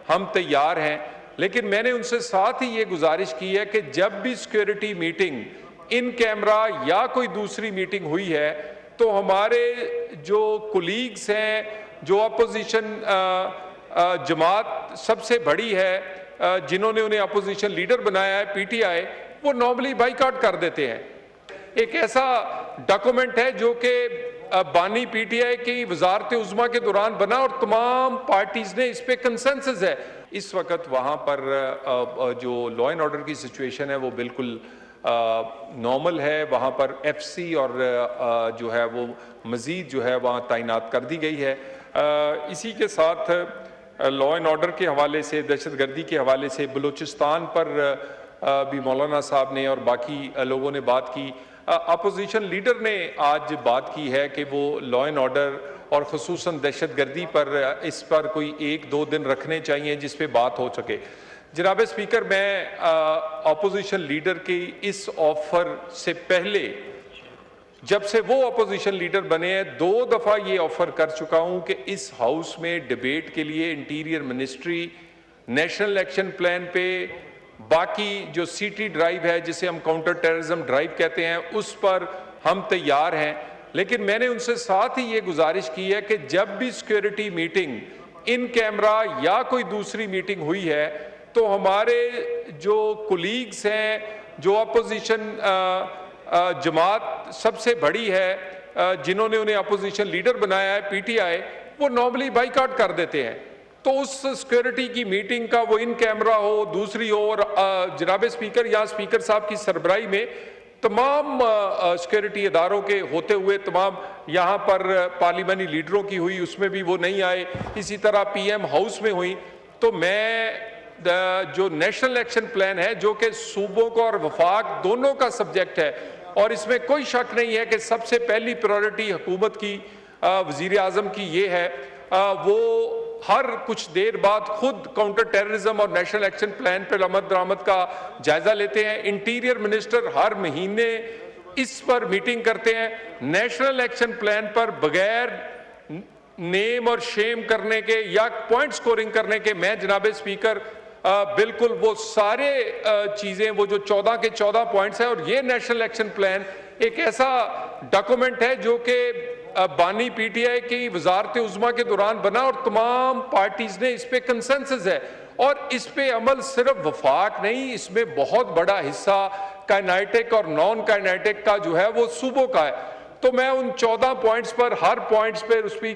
हम तैयार हैं, लेकिन मैंने उनसे साथ ही ये गुजारिश की है कि जब भी सिक्योरिटी मीटिंग इन कैमरा या कोई दूसरी मीटिंग हुई है तो हमारे जो कोलीग्स हैं, जो अपोजिशन जमात सबसे बड़ी है, जिन्होंने उन्हें अपोजिशन लीडर बनाया है पीटीआई, वो नॉर्मली बाइकआउट कर देते हैं। एक ऐसा डॉक्यूमेंट है जो कि बानी पीटीआई की वजारत उज़्मा के दौरान बना और तमाम पार्टीज ने इस पे कंसेंसस है। इस वक्त वहाँ पर जो लॉ एंड ऑर्डर की सिचुएशन है वो बिल्कुल नॉर्मल है। वहाँ पर एफसी और जो है वो मज़ीद जो है वहाँ तैनात कर दी गई है। इसी के साथ लॉ एंड ऑर्डर के हवाले से, दहशतगर्दी के हवाले से बलूचिस्तान पर भी मौलाना साहब ने और बाकी लोगों ने बात की। अपोजिशन लीडर ने आज बात की है कि वो लॉ एंड ऑर्डर और ख़ुसूसन दहशतगर्दी पर इस पर कोई 1-2 दिन रखने चाहिए जिस पे बात हो सके। जनाब स्पीकर, मैं अपोजिशन लीडर की इस ऑफ़र से पहले, जब से वो अपोजिशन लीडर बने हैं, 2 दफ़ा ये ऑफ़र कर चुका हूँ कि इस हाउस में डिबेट के लिए interior ministry, national action plan पे, बाकी जो सिटी ड्राइव है जिसे हम काउंटर टेररिज्म ड्राइव कहते हैं, उस पर हम तैयार हैं। लेकिन मैंने उनसे साथ ही ये गुजारिश की है कि जब भी सिक्योरिटी मीटिंग इन कैमरा या कोई दूसरी मीटिंग हुई है तो हमारे जो कोलीग्स हैं, जो अपोजिशन जमात सबसे बड़ी है, जिन्होंने उन्हें अपोजिशन लीडर बनाया है पीटीआई, वो नॉर्मली बाइकआउट कर देते हैं। तो उस सिक्योरिटी की मीटिंग का वो इन कैमरा हो, दूसरी हो, और जनाब स्पीकर या स्पीकर साहब की सरबराही में तमाम सिक्योरिटी इदारों के होते हुए तमाम यहाँ पर पार्लिमानी लीडरों की हुई, उसमें भी वो नहीं आए। इसी तरह पीएम हाउस में हुई। तो मैं जो नेशनल एक्शन प्लान है जो कि सूबों को और वफाक दोनों का सब्जेक्ट है, और इसमें कोई शक नहीं है कि सबसे पहली प्रायोरिटी हुकूमत की, वज़ीर आज़म की ये है, वो हर कुछ देर बाद खुद काउंटर टेररिज्म और नेशनल एक्शन प्लान पर अमल दरामद का जायजा लेते हैं। इंटीरियर मिनिस्टर हर महीने इस पर मीटिंग करते हैं। नेशनल एक्शन प्लान पर बगैर नेम और शेम करने के या पॉइंट स्कोरिंग करने के, मैं जनाब स्पीकर बिल्कुल वो सारे चीज़ें, वो जो 14 के 14 पॉइंट्स हैं, और ये नेशनल एक्शन प्लान एक ऐसा डॉक्यूमेंट है जो कि बानी पीटीआई की वजारत उज़्मा के दौरान बना और तमाम पार्टीज ने इस पे कंसेंसस है। और इस पे अमल सिर्फ वफाक नहीं, इसमें बहुत बड़ा हिस्सा काइनेटिक और नॉन काइनेटिक का जो है वो सूबों का है। तो मैं उन 14 पॉइंट्स पर, हर पॉइंट्स पर उसकी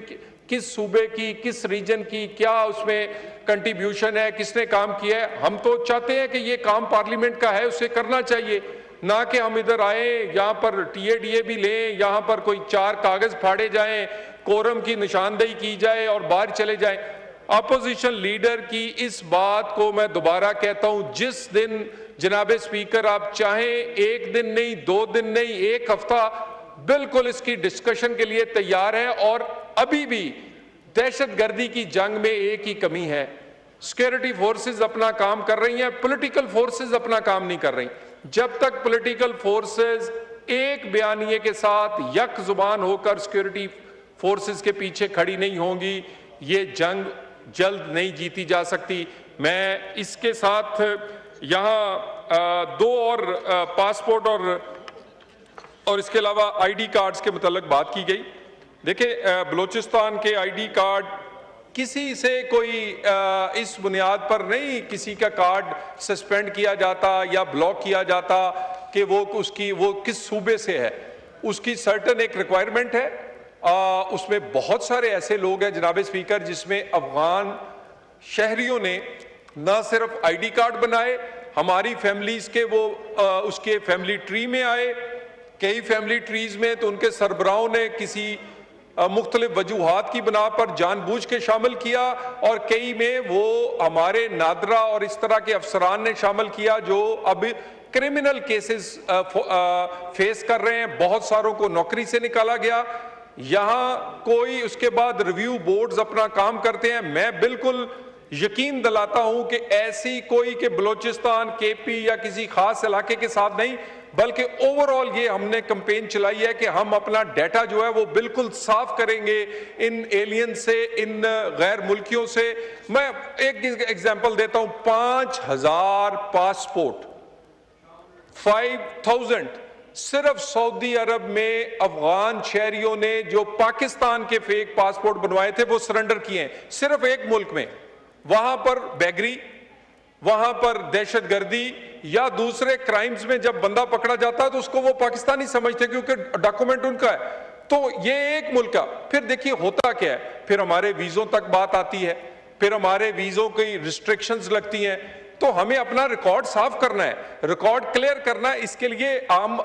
किस सूबे की, किस रीजन की क्या उसमें कंट्रीब्यूशन है, किसने काम किया है, हम तो चाहते हैं कि ये काम पार्लियामेंट का है, उसे करना चाहिए, ना कि हम इधर आए, यहाँ पर टीएडीए भी लें, यहाँ पर कोई 4 कागज फाड़े जाएं, कोरम की निशानदेही की जाए और बाहर चले जाएं। अपोजिशन लीडर की इस बात को मैं दोबारा कहता हूं, जिस दिन जनाब स्पीकर आप चाहें 1 दिन नहीं, 2 दिन नहीं, 1 हफ्ता बिल्कुल इसकी डिस्कशन के लिए तैयार है। और अभी भी दहशतगर्दी की जंग में एक ही कमी है, सिक्योरिटी फोर्सेस अपना काम कर रही हैं, पॉलिटिकल फोर्सेस अपना काम नहीं कर रही। जब तक पॉलिटिकल फोर्सेस एक बयानिए के साथ यक जुबान होकर सिक्योरिटी फोर्सेस के पीछे खड़ी नहीं होंगी, ये जंग जल्द नहीं जीती जा सकती। मैं इसके साथ यहाँ 2 और पासपोर्ट और इसके अलावा आईडी कार्ड्स के मुताल्लिक बात की गई। देखिए, बलूचिस्तान के आईडी कार्ड किसी से कोई इस बुनियाद पर नहीं किसी का कार्ड सस्पेंड किया जाता या ब्लॉक किया जाता कि वो किस सूबे से है। उसकी सर्टन एक रिक्वायरमेंट है। उसमें बहुत सारे ऐसे लोग हैं जनाब स्पीकर जिसमें अफगान शहरियों ने न सिर्फ आईडी कार्ड बनाए, हमारी फैमिलीज के वो उसके फैमिली ट्री में आए, कई फैमिली ट्रीज में तो उनके सरबराहों ने किसी मुख्तलिफ वजूहात की बिना पर जानबूझ के शामिल किया, और कई में वो हमारे नादरा और इस तरह के अफसरान ने शामिल किया जो अब क्रिमिनल केसेस फेस कर रहे हैं। बहुत सारों को नौकरी से निकाला गया। यहाँ कोई उसके बाद रिव्यू बोर्ड्स अपना काम करते हैं। मैं बिल्कुल यकीन दिलाता हूं कि ऐसी कोई कि बलूचिस्तान, केपी या किसी खास इलाके के साथ नहीं, बल्कि ओवरऑल ये हमने कैंपेन चलाई है कि हम अपना डाटा जो है वो बिल्कुल साफ करेंगे इन एलियन से, इन गैर मुल्कियों से। मैं एक एग्जांपल देता हूं, 5000 पासपोर्ट, 5000 सिर्फ सऊदी अरब में अफगान शहरियों ने जो पाकिस्तान के फेक पासपोर्ट बनवाए थे वो सरेंडर किए हैं, सिर्फ एक मुल्क में। वहां पर बैगरी, वहां पर दहशतगर्दी या दूसरे क्राइम्स में जब बंदा पकड़ा जाता है तो उसको वो पाकिस्तानी समझते क्योंकि डॉक्यूमेंट उनका है। तो ये एक मुल्क का। फिर देखिए होता क्या है, फिर हमारे वीजों तक बात आती है, फिर हमारे वीजों की रिस्ट्रिक्शंस लगती हैं। तो हमें अपना रिकॉर्ड साफ करना है, रिकॉर्ड क्लियर करना है। इसके लिए आम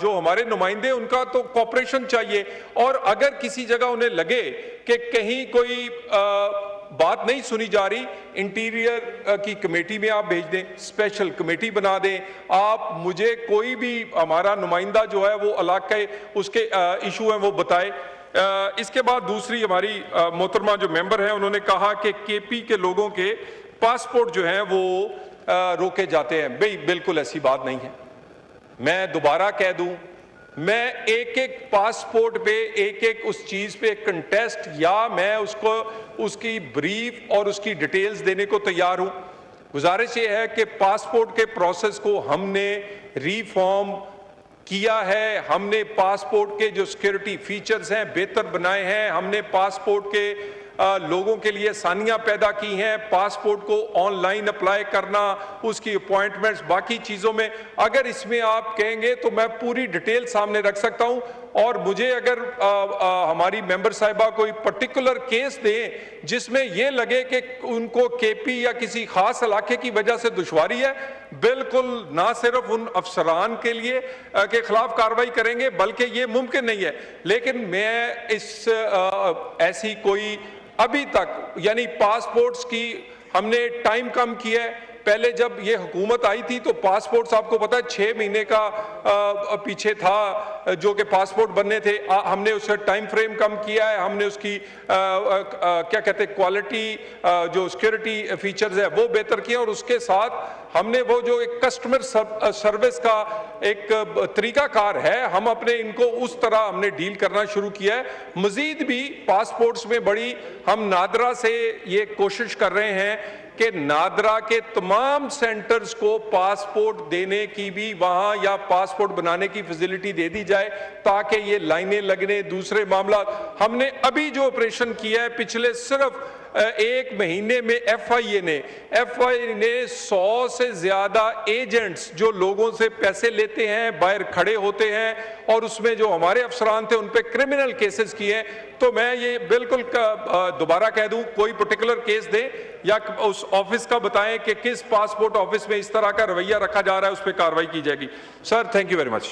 जो हमारे नुमाइंदे उनका तो कॉपरेशन चाहिए। और अगर किसी जगह उन्हें लगे कि कहीं कोई बात नहीं सुनी जा रही, इंटीरियर की कमेटी में आप भेज दें, स्पेशल कमेटी बना दें। आप मुझे कोई भी हमारा नुमाइंदा जो है वो इलाके उसके इशू हैं वो बताए। इसके बाद दूसरी हमारी मोहतरमा जो मेंबर है उन्होंने कहा कि केपी के लोगों के पासपोर्ट जो हैं वो रोके जाते हैं। भाई बिल्कुल ऐसी बात नहीं है। मैं दोबारा कह दूं, मैं एक एक पासपोर्ट पे, एक एक उस चीज पे कंटेस्ट या मैं उसको उसकी ब्रीफ और उसकी डिटेल्स देने को तैयार हूं। गुजारिश ये है कि पासपोर्ट के प्रोसेस को हमने रिफॉर्म किया है, हमने पासपोर्ट के जो सिक्योरिटी फीचर्स हैं बेहतर बनाए हैं, हमने पासपोर्ट के लोगों के लिए आसानियां पैदा की हैं, पासपोर्ट को ऑनलाइन अप्लाई करना, उसकी अपॉइंटमेंट्स, बाकी चीज़ों में। अगर इसमें आप कहेंगे तो मैं पूरी डिटेल सामने रख सकता हूं। और मुझे अगर हमारी मेंबर साहिबा कोई पर्टिकुलर केस दें जिसमें यह लगे कि उनको केपी या किसी खास इलाके की वजह से दुश्वारी है, बिल्कुल ना सिर्फ उन अफसरान के लिए के खिलाफ कार्रवाई करेंगे बल्कि ये मुमकिन नहीं है। लेकिन मैं इस ऐसी कोई अभी तक, यानी पासपोर्ट्स की हमने टाइम कम किया है। पहले जब ये हुकूमत आई थी तो पासपोर्ट्स आपको पता है 6 महीने का पीछे था जो कि पासपोर्ट बनने थे। हमने उसका टाइम फ्रेम कम किया है, हमने उसकी क्या कहते हैं क्वालिटी, जो सिक्योरिटी फीचर्स है वो बेहतर किया। और उसके साथ हमने वो जो एक कस्टमर सर्विस का एक तरीकाकार है, हम अपने इनको उस तरह हमने डील करना शुरू किया है। मजीद भी पासपोर्ट्स में बड़ी हम नादरा से ये कोशिश कर रहे हैं कि नादरा के तमाम सेंटर्स को पासपोर्ट देने की भी वहां या पासपोर्ट बनाने की फैसिलिटी दे दी जाए ताकि ये लाइनें लगने, दूसरे मामला। हमने अभी जो ऑपरेशन किया है पिछले सिर्फ एक महीने में एफआईए ने 100 से ज्यादा एजेंट्स जो लोगों से पैसे लेते हैं बाहर खड़े होते हैं और उसमें जो हमारे अफसरान थे उन पे क्रिमिनल केसेस किए हैं। तो मैं ये बिल्कुल दोबारा कह दूं, कोई पर्टिकुलर केस दे या उस ऑफिस का बताएं कि किस पासपोर्ट ऑफिस में इस तरह का रवैया रखा जा रहा है, उस पर कार्रवाई की जाएगी। Sir thank you very much.